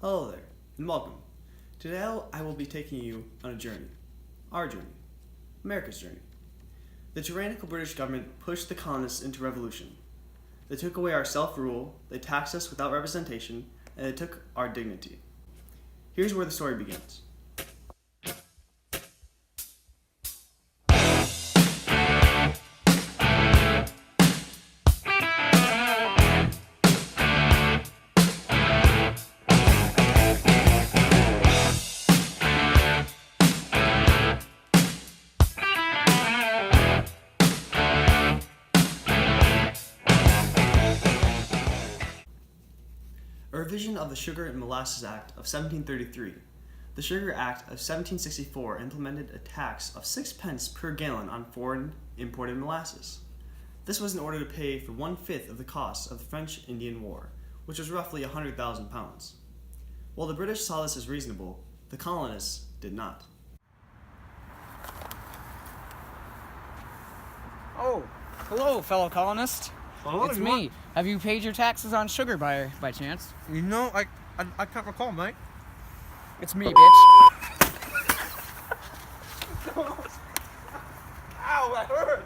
Hello there, and welcome. Today I will be taking you on a journey. Our journey. America's journey. The tyrannical British government pushed the colonists into revolution. They took away our self-rule, they taxed us without representation, and they took our dignity. Here's where the story begins. A revision of the Sugar and Molasses Act of 1733. The Sugar Act of 1764 implemented a tax of 6 pence per gallon on foreign imported molasses. This was in order to pay for 1/5 of the cost of the French-Indian War, which was roughly 100,000 pounds. While the British saw this as reasonable, the colonists did not. Oh, hello, fellow colonist. Hello, It's me. Have you paid your taxes on sugar by chance? You know, I can't recall, mate. It's me, bitch. Ow, that hurt!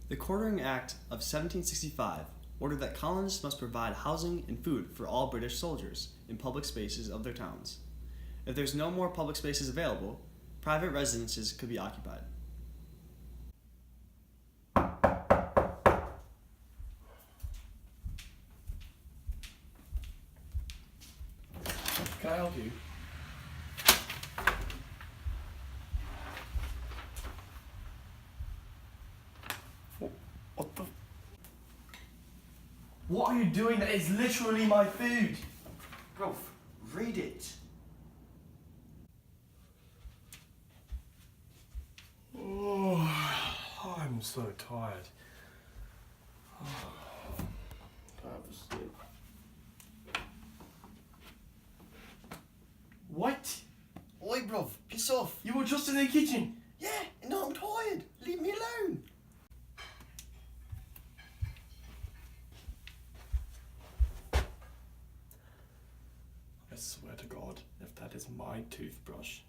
The Quartering Act of 1765 ordered that colonists must provide housing and food for all British soldiers in public spaces of their towns. If there's no more public spaces available, private residences could be occupied. Can I help you? What the? What are you doing? That is literally my food! Bro, read it. Oh, I'm so tired. I have to sleep. What? Oi, bruv, piss off. You were just in the kitchen. Yeah, no, I'm tired. Leave me alone. I swear to God, if that is my toothbrush.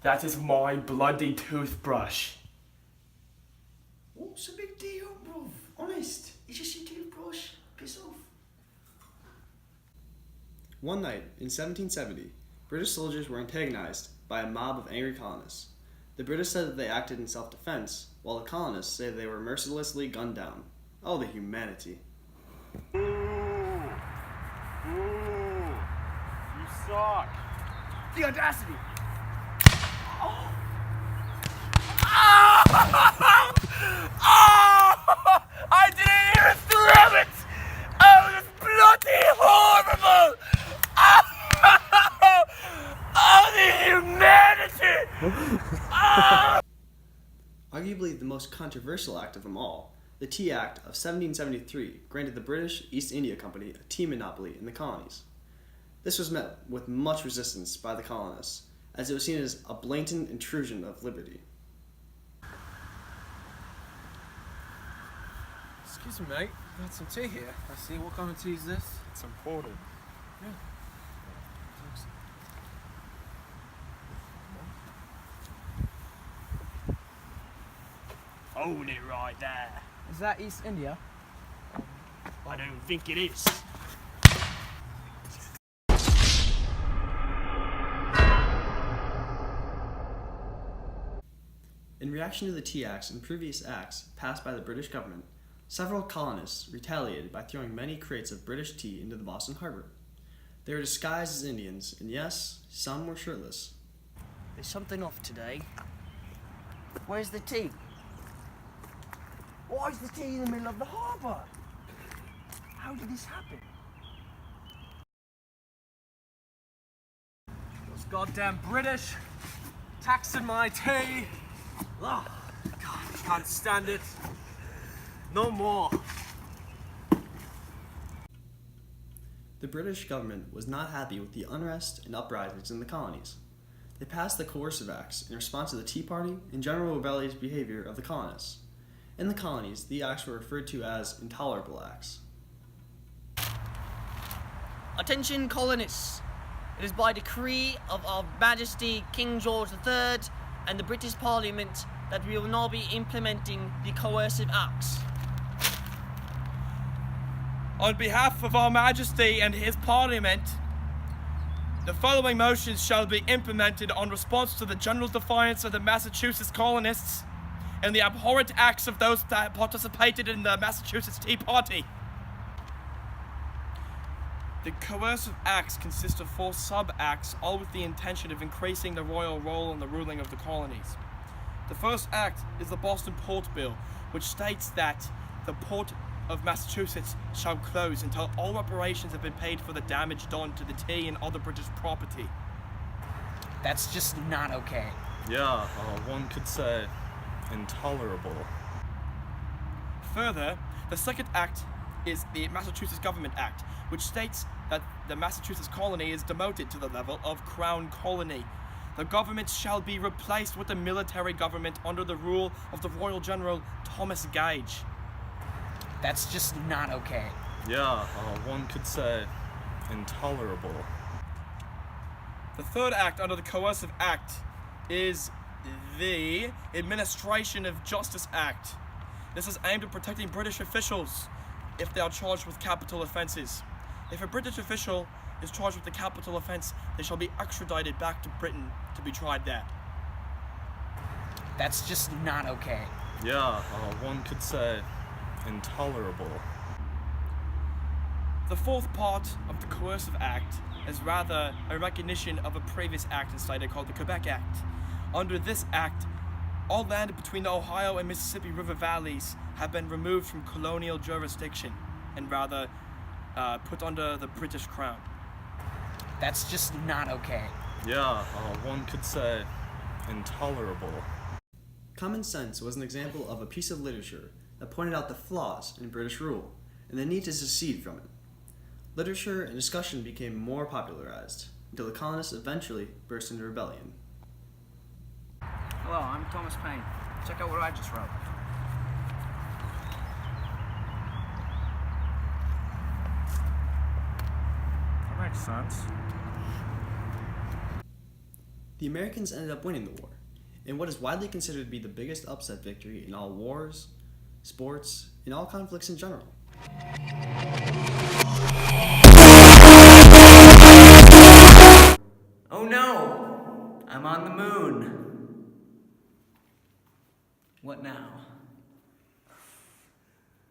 That is my bloody toothbrush. What's the big deal, bruv? Honest, it's just your toothbrush. Piss off. One night in 1770, British soldiers were antagonized by a mob of angry colonists. The British said that they acted in self-defense, while the colonists say they were mercilessly gunned down. Oh, the humanity. You suck. The audacity. I didn't even throw it! Oh, it was bloody horrible! Oh, the humanity! Arguably the most controversial act of them all, the Tea Act of 1773 granted the British East India Company a tea monopoly in the colonies. This was met with much resistance by the colonists, as it was seen as a blatant intrusion of liberty. Excuse me, mate. I had some tea here. I see. What kind of tea is this? It's important. Hold it right there. Is that East India? I don't think it is. In reaction to the Tea Acts and previous acts passed by the British government, several colonists retaliated by throwing many crates of British tea into the Boston harbor. They were disguised as Indians, and yes, some were shirtless. There's something off today. Where's the tea? Why is the tea in the middle of the harbour? How did this happen? Those goddamn British taxing my tea. Oh, God, I can't stand it. No more. The British government was not happy with the unrest and uprisings in the colonies. They passed the Coercive Acts in response to the Tea Party and general rebellious behavior of the colonists. In the colonies, the acts were referred to as intolerable acts. Attention colonists! It is by decree of Our Majesty King George III and the British Parliament that we will now be implementing the coercive acts. On behalf of Our Majesty and his Parliament, the following motions shall be implemented on response to the general defiance of the Massachusetts colonists and the abhorrent acts of those that participated in the Massachusetts Tea Party. The coercive acts consist of 4 sub-acts, all with the intention of increasing the royal role in the ruling of the colonies. The first act is the Boston Port Bill, which states that the port of Massachusetts shall close until all reparations have been paid for the damage done to the tea and other British property. That's just not okay. Yeah, one could say intolerable. Further, the second act is the Massachusetts Government Act, which states that the Massachusetts colony is demoted to the level of Crown Colony. The government shall be replaced with a military government under the rule of the Royal General Thomas Gage. That's just not okay. Yeah, one could say intolerable. The third act under the Coercive Act is the Administration of Justice Act. This is aimed at protecting British officials if they are charged with capital offences. If a British official is charged with a capital offence, they shall be extradited back to Britain to be tried there. That's just not okay. Yeah, one could say intolerable. The fourth part of the Coercive Act is rather a recognition of a previous act instated called the Quebec Act. Under this act, all land between the Ohio and Mississippi River valleys have been removed from colonial jurisdiction and rather put under the British Crown. That's just not okay. Yeah, one could say intolerable. Common Sense was an example of a piece of literature that pointed out the flaws in British rule and the need to secede from it. Literature and discussion became more popularized until the colonists eventually burst into rebellion. Hello, I'm Thomas Paine. Check out what I just wrote. That makes sense. The Americans ended up winning the war, in what is widely considered to be the biggest upset victory in all wars, sports, and all conflicts in general. Oh no! I'm on the moon. What now?